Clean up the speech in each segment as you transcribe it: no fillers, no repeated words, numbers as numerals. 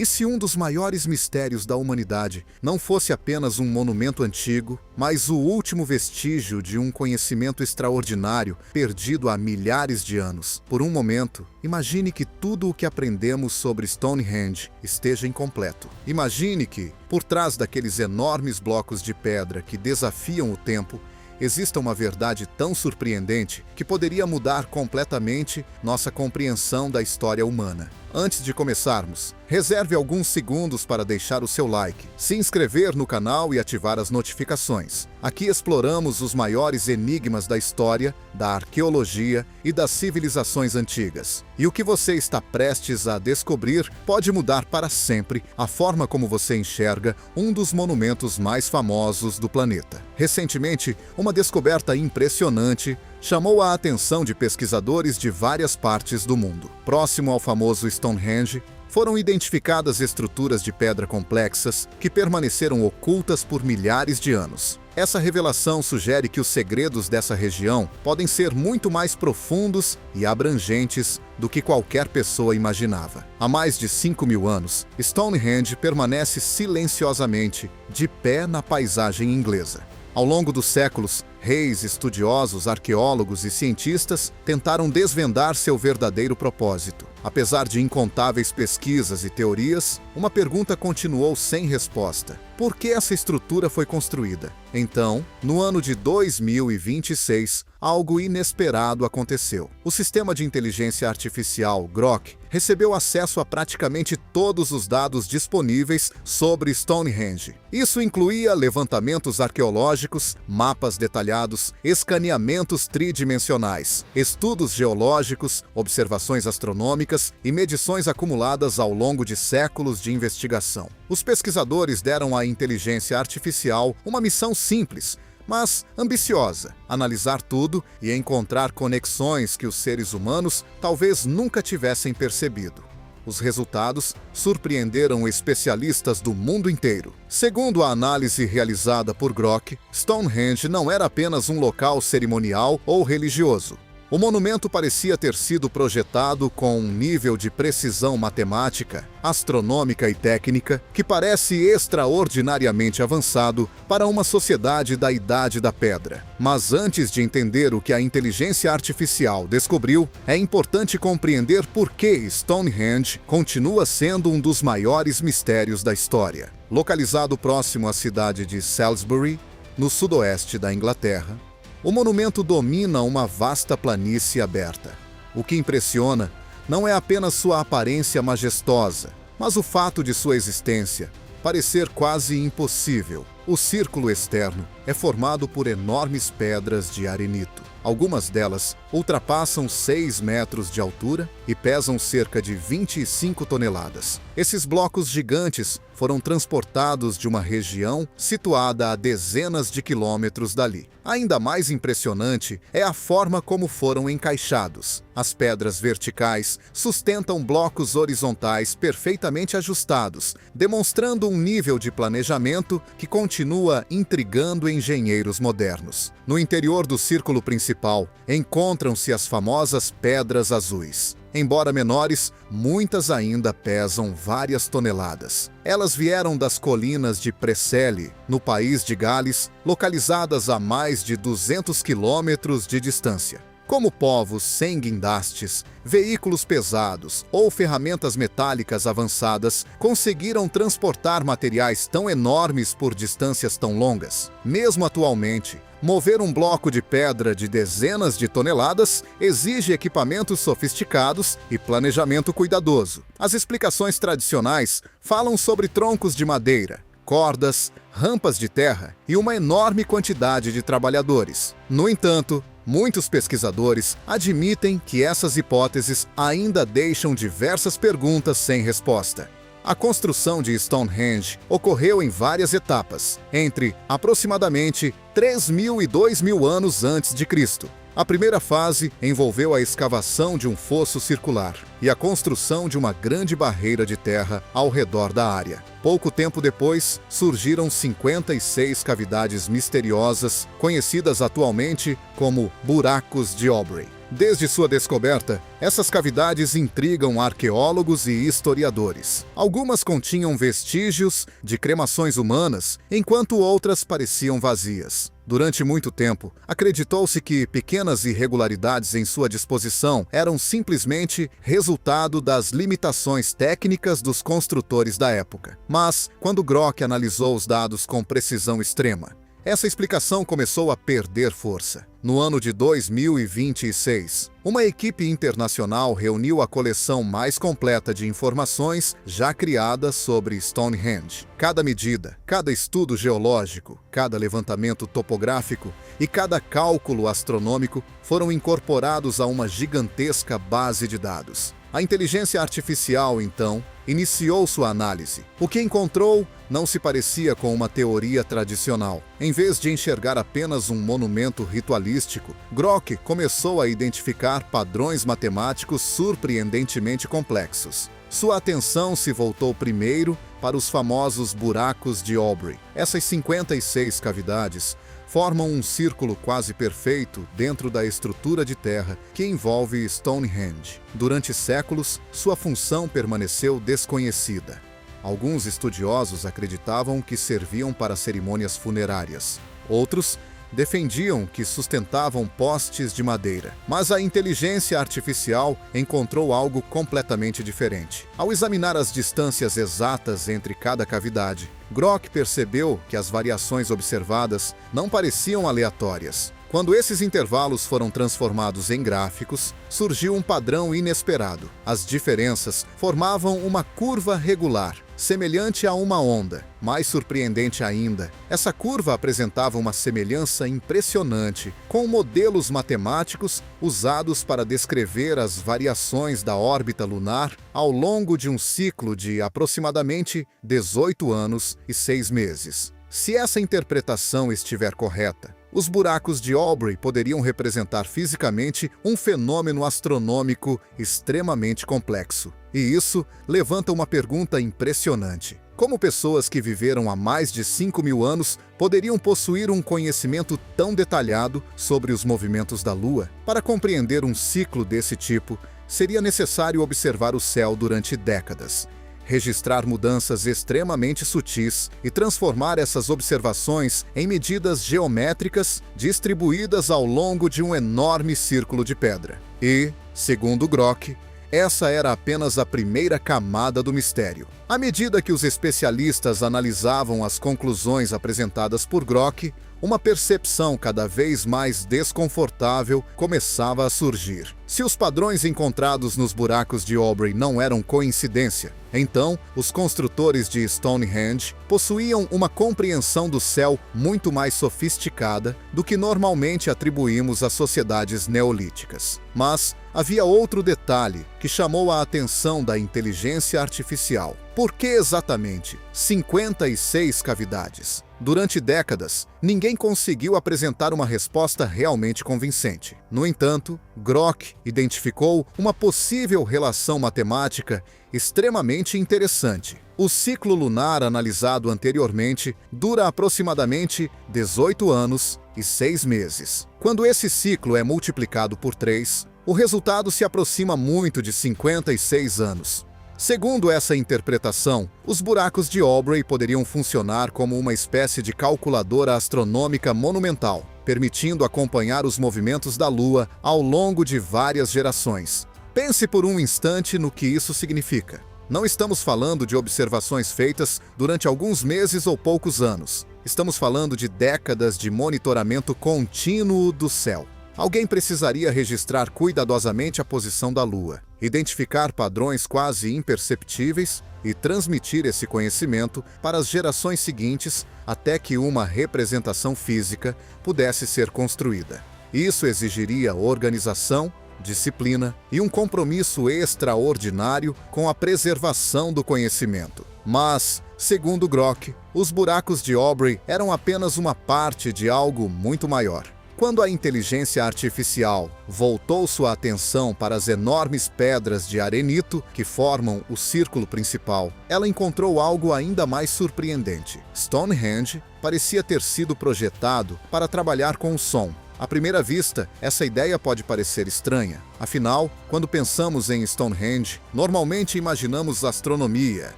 E se um dos maiores mistérios da humanidade não fosse apenas um monumento antigo, mas o último vestígio de um conhecimento extraordinário perdido há milhares de anos? Por um momento, imagine que tudo o que aprendemos sobre Stonehenge esteja incompleto. Imagine que, por trás daqueles enormes blocos de pedra que desafiam o tempo, exista uma verdade tão surpreendente que poderia mudar completamente nossa compreensão da história humana. Antes de começarmos, reserve alguns segundos para deixar o seu like, se inscrever no canal e ativar as notificações. Aqui exploramos os maiores enigmas da história, da arqueologia e das civilizações antigas. E o que você está prestes a descobrir pode mudar para sempre a forma como você enxerga um dos monumentos mais famosos do planeta. Recentemente, uma descoberta impressionante chamou a atenção de pesquisadores de várias partes do mundo. Próximo ao famoso Stonehenge, foram identificadas estruturas de pedra complexas que permaneceram ocultas por milhares de anos. Essa revelação sugere que os segredos dessa região podem ser muito mais profundos e abrangentes do que qualquer pessoa imaginava. Há mais de 5.000 anos, Stonehenge permanece silenciosamente de pé na paisagem inglesa. Ao longo dos séculos, reis, estudiosos, arqueólogos e cientistas tentaram desvendar seu verdadeiro propósito. Apesar de incontáveis pesquisas e teorias, uma pergunta continuou sem resposta: por que essa estrutura foi construída? Então, no ano de 2026, algo inesperado aconteceu. O sistema de inteligência artificial Grok recebeu acesso a praticamente todos os dados disponíveis sobre Stonehenge. Isso incluía levantamentos arqueológicos, mapas detalhados, escaneamentos tridimensionais, estudos geológicos, observações astronômicas e medições acumuladas ao longo de séculos de investigação. Os pesquisadores deram à inteligência artificial uma missão simples, mas ambiciosa: analisar tudo e encontrar conexões que os seres humanos talvez nunca tivessem percebido. Os resultados surpreenderam especialistas do mundo inteiro. Segundo a análise realizada por Grok, Stonehenge não era apenas um local cerimonial ou religioso. O monumento parecia ter sido projetado com um nível de precisão matemática, astronômica e técnica que parece extraordinariamente avançado para uma sociedade da Idade da Pedra. Mas antes de entender o que a inteligência artificial descobriu, é importante compreender por que Stonehenge continua sendo um dos maiores mistérios da história. Localizado próximo à cidade de Salisbury, no sudoeste da Inglaterra, o monumento domina uma vasta planície aberta. O que impressiona não é apenas sua aparência majestosa, mas o fato de sua existência parecer quase impossível. O círculo externo é formado por enormes pedras de arenito. Algumas delas ultrapassam 6 metros de altura e pesam cerca de 25 toneladas. Esses blocos gigantes foram transportados de uma região situada a dezenas de quilômetros dali. Ainda mais impressionante é a forma como foram encaixados. As pedras verticais sustentam blocos horizontais perfeitamente ajustados, demonstrando um nível de planejamento que continua intrigando engenheiros modernos. No interior do círculo principal, encontram-se as famosas pedras azuis. Embora menores, muitas ainda pesam várias toneladas. Elas vieram das colinas de Preseli, no país de Gales, localizadas a mais de 200 quilômetros de distância. Como povos sem guindastes, veículos pesados ou ferramentas metálicas avançadas conseguiram transportar materiais tão enormes por distâncias tão longas? Mesmo atualmente, mover um bloco de pedra de dezenas de toneladas exige equipamentos sofisticados e planejamento cuidadoso. As explicações tradicionais falam sobre troncos de madeira, cordas, rampas de terra e uma enorme quantidade de trabalhadores. No entanto, muitos pesquisadores admitem que essas hipóteses ainda deixam diversas perguntas sem resposta. A construção de Stonehenge ocorreu em várias etapas, entre aproximadamente 3.000 e 2.000 anos antes de Cristo. A primeira fase envolveu a escavação de um fosso circular e a construção de uma grande barreira de terra ao redor da área. Pouco tempo depois, surgiram 56 cavidades misteriosas, conhecidas atualmente como buracos de Aubrey. Desde sua descoberta, essas cavidades intrigam arqueólogos e historiadores. Algumas continham vestígios de cremações humanas, enquanto outras pareciam vazias. Durante muito tempo, acreditou-se que pequenas irregularidades em sua disposição eram simplesmente resultado das limitações técnicas dos construtores da época. Mas, quando Grock analisou os dados com precisão extrema, essa explicação começou a perder força. No ano de 2026, uma equipe internacional reuniu a coleção mais completa de informações já criadas sobre Stonehenge. Cada medida, cada estudo geológico, cada levantamento topográfico e cada cálculo astronômico foram incorporados a uma gigantesca base de dados. A inteligência artificial, então, iniciou sua análise. O que encontrou não se parecia com uma teoria tradicional. Em vez de enxergar apenas um monumento ritualístico, Grock começou a identificar padrões matemáticos surpreendentemente complexos. Sua atenção se voltou primeiro para os famosos buracos de Aubrey. Essas 56 cavidades formam um círculo quase perfeito dentro da estrutura de terra que envolve Stonehenge. Durante séculos, sua função permaneceu desconhecida. Alguns estudiosos acreditavam que serviam para cerimônias funerárias. Outros defendiam que sustentavam postes de madeira. Mas a inteligência artificial encontrou algo completamente diferente. Ao examinar as distâncias exatas entre cada cavidade, Grock percebeu que as variações observadas não pareciam aleatórias. Quando esses intervalos foram transformados em gráficos, surgiu um padrão inesperado. As diferenças formavam uma curva regular, semelhante a uma onda. Mais surpreendente ainda, essa curva apresentava uma semelhança impressionante com modelos matemáticos usados para descrever as variações da órbita lunar ao longo de um ciclo de aproximadamente 18 anos e 6 meses. Se essa interpretação estiver correta, os buracos de Aubrey poderiam representar fisicamente um fenômeno astronômico extremamente complexo. E isso levanta uma pergunta impressionante. Como pessoas que viveram há mais de 5.000 anos poderiam possuir um conhecimento tão detalhado sobre os movimentos da Lua? Para compreender um ciclo desse tipo, seria necessário observar o céu durante décadas, registrar mudanças extremamente sutis e transformar essas observações em medidas geométricas distribuídas ao longo de um enorme círculo de pedra. E, segundo Grock, essa era apenas a primeira camada do mistério. À medida que os especialistas analisavam as conclusões apresentadas por Grock, uma percepção cada vez mais desconfortável começava a surgir. Se os padrões encontrados nos buracos de Aubrey não eram coincidência, então os construtores de Stonehenge possuíam uma compreensão do céu muito mais sofisticada do que normalmente atribuímos às sociedades neolíticas. Mas havia outro detalhe que chamou a atenção da inteligência artificial. Por que exatamente 56 cavidades? Durante décadas, ninguém conseguiu apresentar uma resposta realmente convincente. No entanto, Grock identificou uma possível relação matemática extremamente interessante. O ciclo lunar analisado anteriormente dura aproximadamente 18 anos e 6 meses. Quando esse ciclo é multiplicado por 3, o resultado se aproxima muito de 56 anos. Segundo essa interpretação, os buracos de Aubrey poderiam funcionar como uma espécie de calculadora astronômica monumental, permitindo acompanhar os movimentos da Lua ao longo de várias gerações. Pense por um instante no que isso significa. Não estamos falando de observações feitas durante alguns meses ou poucos anos. Estamos falando de décadas de monitoramento contínuo do céu. Alguém precisaria registrar cuidadosamente a posição da Lua, identificar padrões quase imperceptíveis e transmitir esse conhecimento para as gerações seguintes até que uma representação física pudesse ser construída. Isso exigiria organização, disciplina e um compromisso extraordinário com a preservação do conhecimento. Mas, segundo Grock, os buracos de Aubrey eram apenas uma parte de algo muito maior. Quando a inteligência artificial voltou sua atenção para as enormes pedras de arenito que formam o círculo principal, ela encontrou algo ainda mais surpreendente. Stonehenge parecia ter sido projetado para trabalhar com o som. À primeira vista, essa ideia pode parecer estranha. Afinal, quando pensamos em Stonehenge, normalmente imaginamos astronomia,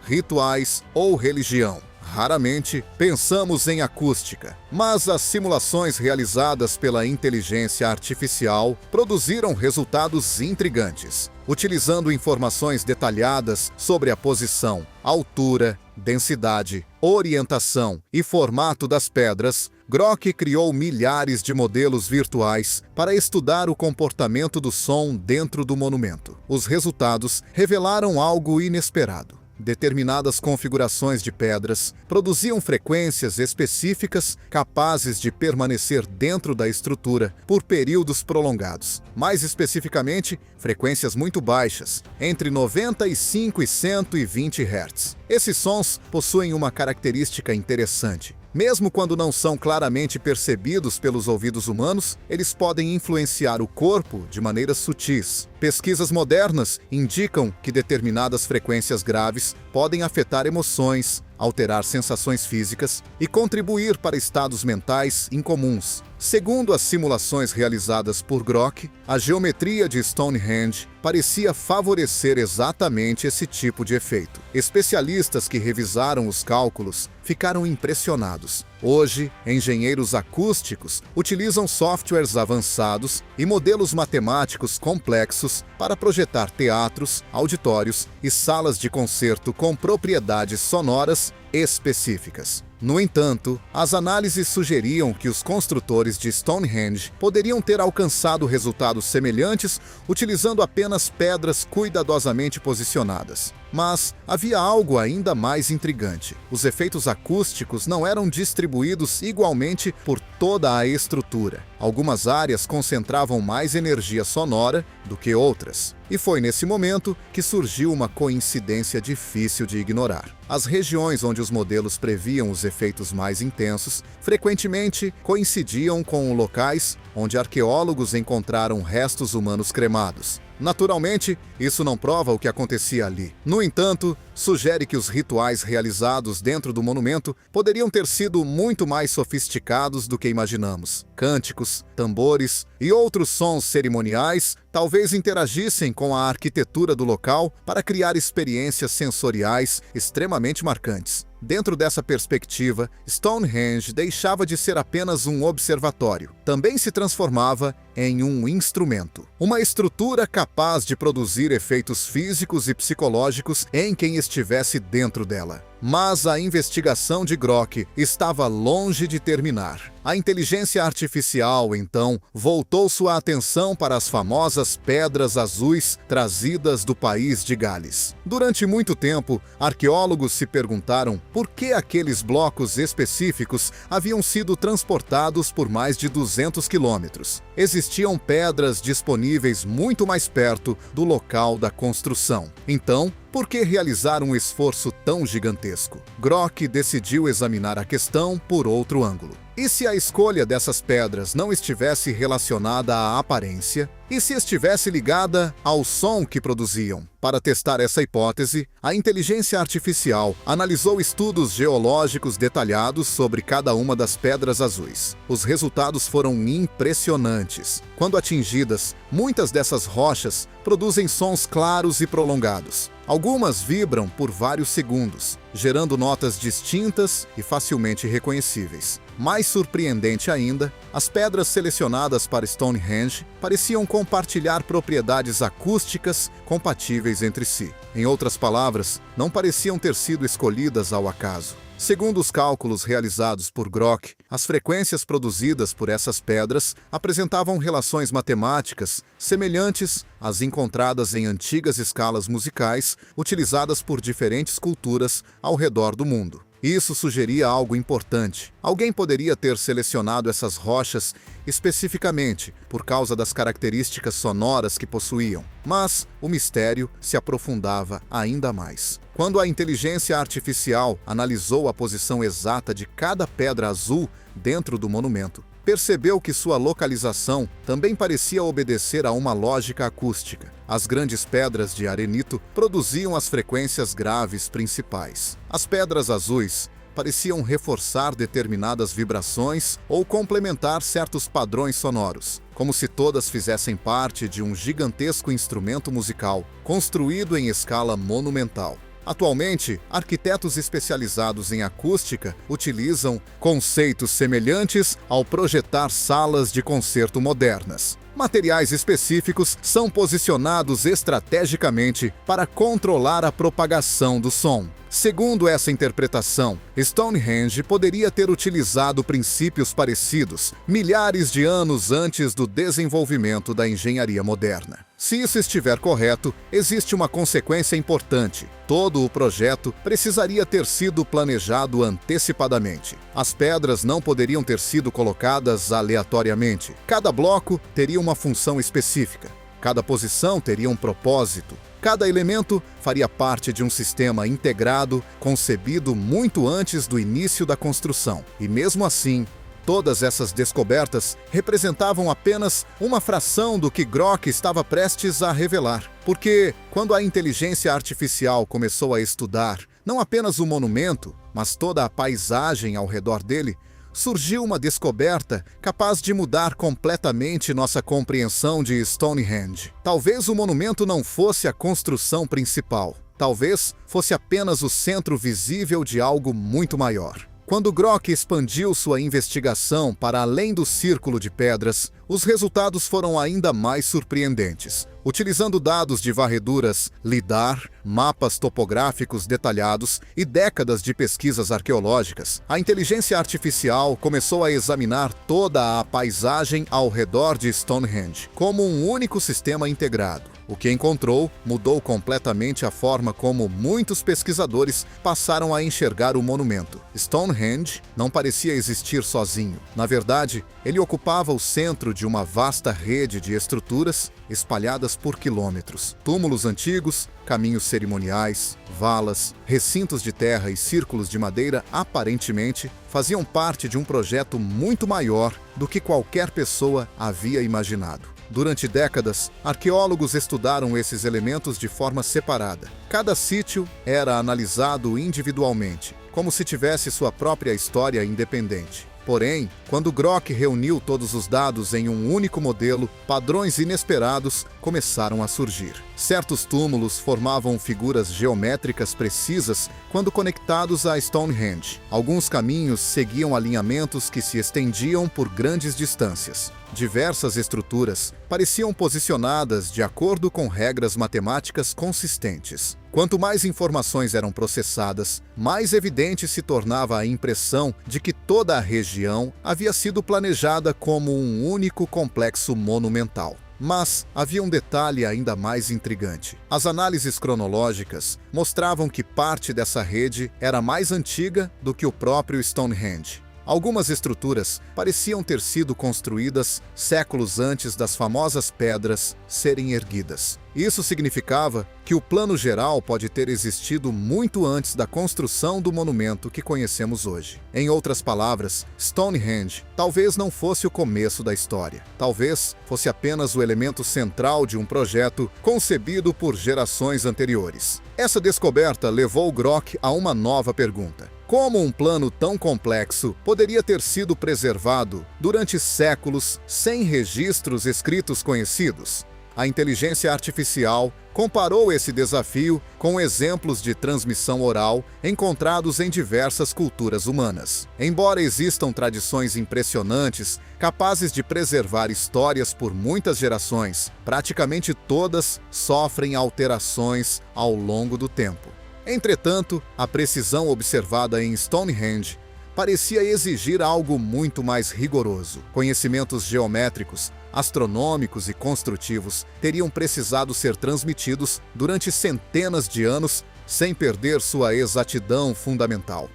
rituais ou religião. Raramente pensamos em acústica, mas as simulações realizadas pela inteligência artificial produziram resultados intrigantes. Utilizando informações detalhadas sobre a posição, altura, densidade, orientação e formato das pedras, Grok criou milhares de modelos virtuais para estudar o comportamento do som dentro do monumento. Os resultados revelaram algo inesperado. Determinadas configurações de pedras produziam frequências específicas capazes de permanecer dentro da estrutura por períodos prolongados. Mais especificamente, frequências muito baixas, entre 95 e 120 Hz. Esses sons possuem uma característica interessante. Mesmo quando não são claramente percebidos pelos ouvidos humanos, eles podem influenciar o corpo de maneiras sutis. Pesquisas modernas indicam que determinadas frequências graves podem afetar emoções, alterar sensações físicas e contribuir para estados mentais incomuns. Segundo as simulações realizadas por Grok, a geometria de Stonehenge parecia favorecer exatamente esse tipo de efeito. Especialistas que revisaram os cálculos ficaram impressionados. Hoje, engenheiros acústicos utilizam softwares avançados e modelos matemáticos complexos para projetar teatros, auditórios e salas de concerto com propriedades sonoras específicas. No entanto, as análises sugeriam que os construtores de Stonehenge poderiam ter alcançado resultados semelhantes utilizando apenas pedras cuidadosamente posicionadas. Mas havia algo ainda mais intrigante. Os efeitos acústicos não eram distribuídos igualmente por toda a estrutura. Algumas áreas concentravam mais energia sonora do que outras. E foi nesse momento que surgiu uma coincidência difícil de ignorar. As regiões onde os modelos previam os efeitos mais intensos frequentemente coincidiam com locais onde arqueólogos encontraram restos humanos cremados. Naturalmente, isso não prova o que acontecia ali. No entanto, sugere que os rituais realizados dentro do monumento poderiam ter sido muito mais sofisticados do que imaginamos. Cânticos, tambores e outros sons cerimoniais talvez interagissem com a arquitetura do local para criar experiências sensoriais extremamente marcantes. Dentro dessa perspectiva, Stonehenge deixava de ser apenas um observatório. Também se transformava em um instrumento. Uma estrutura capaz de produzir efeitos físicos e psicológicos em quem estivesse dentro dela. Mas a investigação de Grok estava longe de terminar. A inteligência artificial, então, voltou sua atenção para as famosas pedras azuis trazidas do país de Gales. Durante muito tempo, arqueólogos se perguntaram por que aqueles blocos específicos haviam sido transportados por mais de 200 quilômetros. Existiam pedras disponíveis muito mais perto do local da construção. Então, por que realizar um esforço tão gigantesco? Grok decidiu examinar a questão por outro ângulo. E se a escolha dessas pedras não estivesse relacionada à aparência? E se estivesse ligada ao som que produziam? Para testar essa hipótese, a inteligência artificial analisou estudos geológicos detalhados sobre cada uma das pedras azuis. Os resultados foram impressionantes. Quando atingidas, muitas dessas rochas produzem sons claros e prolongados. Algumas vibram por vários segundos, gerando notas distintas e facilmente reconhecíveis. Mais surpreendente ainda, as pedras selecionadas para Stonehenge pareciam compartilhar propriedades acústicas compatíveis entre si. Em outras palavras, não pareciam ter sido escolhidas ao acaso. Segundo os cálculos realizados por Grok, as frequências produzidas por essas pedras apresentavam relações matemáticas semelhantes às encontradas em antigas escalas musicais utilizadas por diferentes culturas ao redor do mundo. Isso sugeria algo importante. Alguém poderia ter selecionado essas rochas especificamente por causa das características sonoras que possuíam. Mas o mistério se aprofundava ainda mais. Quando a inteligência artificial analisou a posição exata de cada pedra azul dentro do monumento, percebeu que sua localização também parecia obedecer a uma lógica acústica. As grandes pedras de arenito produziam as frequências graves principais. As pedras azuis pareciam reforçar determinadas vibrações ou complementar certos padrões sonoros, como se todas fizessem parte de um gigantesco instrumento musical, construído em escala monumental. Atualmente, arquitetos especializados em acústica utilizam conceitos semelhantes ao projetar salas de concerto modernas. Materiais específicos são posicionados estrategicamente para controlar a propagação do som. Segundo essa interpretação, Stonehenge poderia ter utilizado princípios parecidos milhares de anos antes do desenvolvimento da engenharia moderna. Se isso estiver correto, existe uma consequência importante. Todo o projeto precisaria ter sido planejado antecipadamente. As pedras não poderiam ter sido colocadas aleatoriamente. Cada bloco teria uma função específica. Cada posição teria um propósito. Cada elemento faria parte de um sistema integrado, concebido muito antes do início da construção. E mesmo assim, todas essas descobertas representavam apenas uma fração do que Grock estava prestes a revelar. Porque, quando a inteligência artificial começou a estudar não apenas o monumento, mas toda a paisagem ao redor dele, surgiu uma descoberta capaz de mudar completamente nossa compreensão de Stonehenge. Talvez o monumento não fosse a construção principal. Talvez fosse apenas o centro visível de algo muito maior. Quando Grock expandiu sua investigação para além do círculo de pedras, os resultados foram ainda mais surpreendentes. Utilizando dados de varreduras, lidar, mapas topográficos detalhados e décadas de pesquisas arqueológicas, a inteligência artificial começou a examinar toda a paisagem ao redor de Stonehenge como um único sistema integrado. O que encontrou mudou completamente a forma como muitos pesquisadores passaram a enxergar o monumento. Stonehenge não parecia existir sozinho. Na verdade, ele ocupava o centro de uma vasta rede de estruturas espalhadas por quilômetros. Túmulos antigos, caminhos cerimoniais, valas, recintos de terra e círculos de madeira aparentemente faziam parte de um projeto muito maior do que qualquer pessoa havia imaginado. Durante décadas, arqueólogos estudaram esses elementos de forma separada. Cada sítio era analisado individualmente, como se tivesse sua própria história independente. Porém, quando Grock reuniu todos os dados em um único modelo, padrões inesperados começaram a surgir. Certos túmulos formavam figuras geométricas precisas quando conectados a Stonehenge. Alguns caminhos seguiam alinhamentos que se estendiam por grandes distâncias. Diversas estruturas pareciam posicionadas de acordo com regras matemáticas consistentes. Quanto mais informações eram processadas, mais evidente se tornava a impressão de que toda a região havia sido planejada como um único complexo monumental. Mas havia um detalhe ainda mais intrigante. As análises cronológicas mostravam que parte dessa rede era mais antiga do que o próprio Stonehenge. Algumas estruturas pareciam ter sido construídas séculos antes das famosas pedras serem erguidas. Isso significava que o plano geral pode ter existido muito antes da construção do monumento que conhecemos hoje. Em outras palavras, Stonehenge talvez não fosse o começo da história. Talvez fosse apenas o elemento central de um projeto concebido por gerações anteriores. Essa descoberta levou Grock a uma nova pergunta. Como um plano tão complexo poderia ter sido preservado durante séculos sem registros escritos conhecidos? A inteligência artificial comparou esse desafio com exemplos de transmissão oral encontrados em diversas culturas humanas. Embora existam tradições impressionantes capazes de preservar histórias por muitas gerações, praticamente todas sofrem alterações ao longo do tempo. Entretanto, a precisão observada em Stonehenge parecia exigir algo muito mais rigoroso. Conhecimentos geométricos, astronômicos e construtivos teriam precisado ser transmitidos durante centenas de anos sem perder sua exatidão fundamental.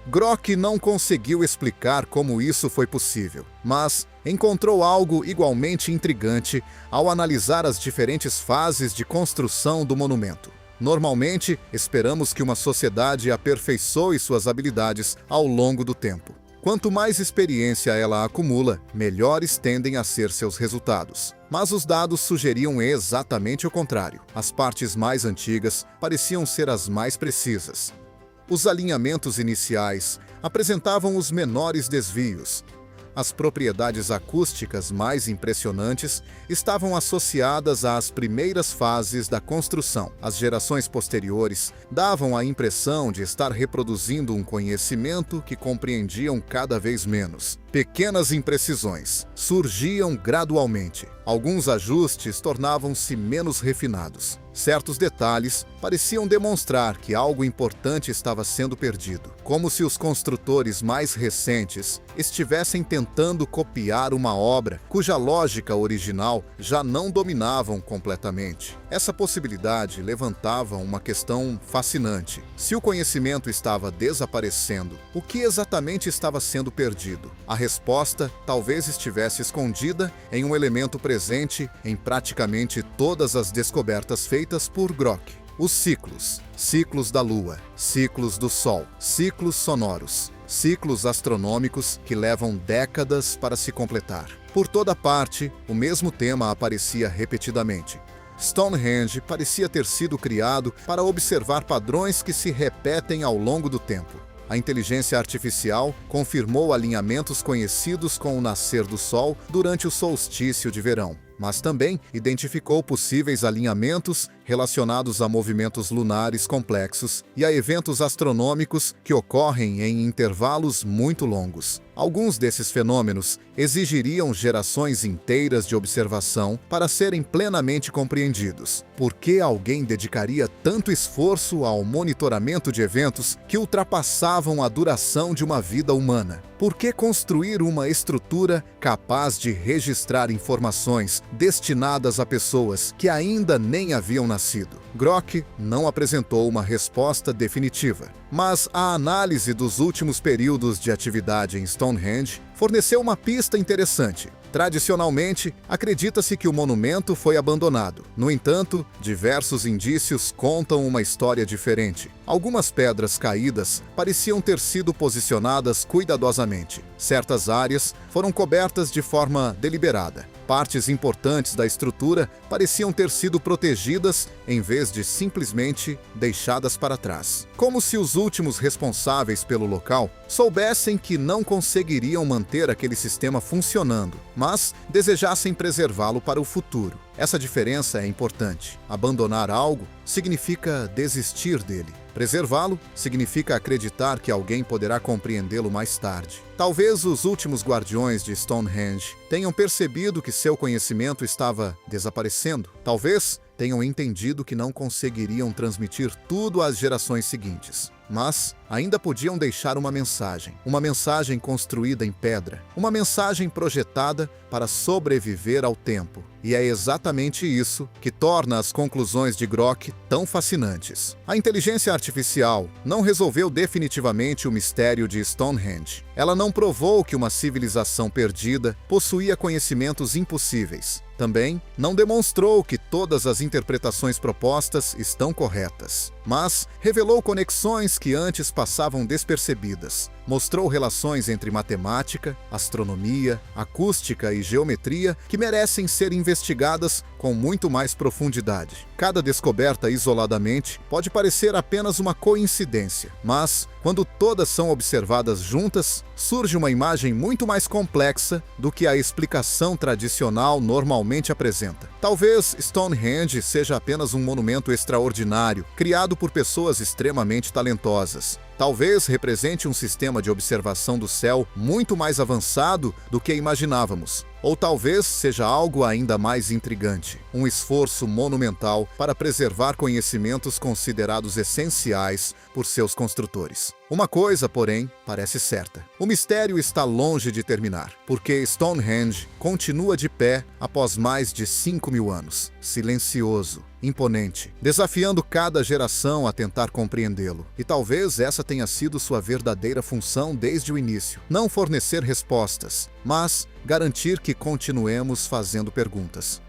Grock não conseguiu explicar como isso foi possível, mas encontrou algo igualmente intrigante ao analisar as diferentes fases de construção do monumento. Normalmente, esperamos que uma sociedade aperfeiçoe suas habilidades ao longo do tempo. Quanto mais experiência ela acumula, melhores tendem a ser seus resultados. Mas os dados sugeriam exatamente o contrário. As partes mais antigas pareciam ser as mais precisas. Os alinhamentos iniciais apresentavam os menores desvios. As propriedades acústicas mais impressionantes estavam associadas às primeiras fases da construção. As gerações posteriores davam a impressão de estar reproduzindo um conhecimento que compreendiam cada vez menos. Pequenas imprecisões surgiam gradualmente. Alguns ajustes tornavam-se menos refinados. Certos detalhes pareciam demonstrar que algo importante estava sendo perdido, como se os construtores mais recentes estivessem tentando copiar uma obra cuja lógica original já não dominavam completamente. Essa possibilidade levantava uma questão fascinante. Se o conhecimento estava desaparecendo, o que exatamente estava sendo perdido? A resposta talvez estivesse escondida em um elemento presente em praticamente todas as descobertas feitas por Grock. Os ciclos. Ciclos da Lua, ciclos do Sol, ciclos sonoros, ciclos astronômicos que levam décadas para se completar. Por toda parte, o mesmo tema aparecia repetidamente. Stonehenge parecia ter sido criado para observar padrões que se repetem ao longo do tempo. A inteligência artificial confirmou alinhamentos conhecidos com o nascer do Sol durante o solstício de verão, mas também identificou possíveis alinhamentos relacionados a movimentos lunares complexos e a eventos astronômicos que ocorrem em intervalos muito longos. Alguns desses fenômenos exigiriam gerações inteiras de observação para serem plenamente compreendidos. Por que alguém dedicaria tanto esforço ao monitoramento de eventos que ultrapassavam a duração de uma vida humana? Por que construir uma estrutura capaz de registrar informações destinadas a pessoas que ainda nem haviam nascido? Grock não apresentou uma resposta definitiva, mas a análise dos últimos períodos de atividade em Stonehenge forneceu uma pista interessante. Tradicionalmente, acredita-se que o monumento foi abandonado. No entanto, diversos indícios contam uma história diferente. Algumas pedras caídas pareciam ter sido posicionadas cuidadosamente. Certas áreas foram cobertas de forma deliberada. Partes importantes da estrutura pareciam ter sido protegidas em vez de simplesmente deixadas para trás. Como se os últimos responsáveis pelo local soubessem que não conseguiriam manter aquele sistema funcionando, mas desejassem preservá-lo para o futuro. Essa diferença é importante. Abandonar algo significa desistir dele. Preservá-lo significa acreditar que alguém poderá compreendê-lo mais tarde. Talvez os últimos guardiões de Stonehenge tenham percebido que seu conhecimento estava desaparecendo. Talvez tenham entendido que não conseguiriam transmitir tudo às gerações seguintes. Mas ainda podiam deixar uma mensagem construída em pedra, uma mensagem projetada para sobreviver ao tempo. E é exatamente isso que torna as conclusões de Grock tão fascinantes. A inteligência artificial não resolveu definitivamente o mistério de Stonehenge. Ela não provou que uma civilização perdida possuía conhecimentos impossíveis. Também não demonstrou que todas as interpretações propostas estão corretas, mas revelou conexões que antes passavam despercebidas. Mostrou relações entre matemática, astronomia, acústica e geometria que merecem ser investigadas com muito mais profundidade. Cada descoberta isoladamente pode parecer apenas uma coincidência, mas quando todas são observadas juntas, surge uma imagem muito mais complexa do que a explicação tradicional normalmente apresenta. Talvez Stonehenge seja apenas um monumento extraordinário, criado por pessoas extremamente talentosas. Talvez represente um sistema de observação do céu muito mais avançado do que imaginávamos. Ou talvez seja algo ainda mais intrigante, um esforço monumental para preservar conhecimentos considerados essenciais por seus construtores. Uma coisa, porém, parece certa. O mistério está longe de terminar, porque Stonehenge continua de pé após mais de 5.000 anos, silencioso, imponente, desafiando cada geração a tentar compreendê-lo. E talvez essa tenha sido sua verdadeira função desde o início. Não fornecer respostas, mas garantir que continuemos fazendo perguntas.